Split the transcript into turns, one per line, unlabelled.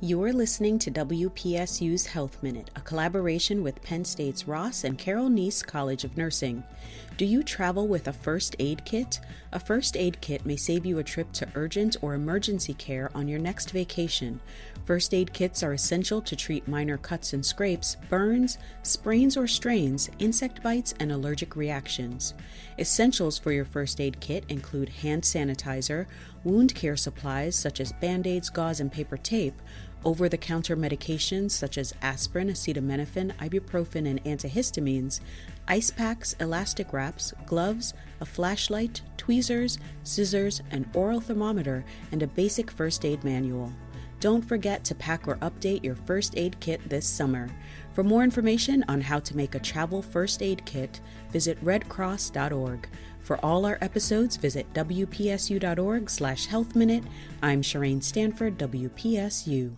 You're listening to WPSU's Health Minute, a collaboration with Penn State's Ross and Carol Nese College of Nursing. Do you travel with a first aid kit? A first aid kit may save you a trip to urgent or emergency care on your next vacation. First aid kits are essential to treat minor cuts and scrapes, burns, sprains or strains, insect bites, and allergic reactions. Essentials for your first aid kit include hand sanitizer, wound care supplies such as Band-Aids, gauze, and paper tape, over-the-counter medications such as aspirin, acetaminophen, ibuprofen, and antihistamines, ice packs, elastic wraps, gloves, a flashlight, tweezers, scissors, an oral thermometer, and a basic first aid manual. Don't forget to pack or update your first aid kit this summer. For more information on how to make a travel first aid kit, visit redcross.org. For all our episodes, visit wpsu.org/healthminute. I'm Shireen Stanford, WPSU.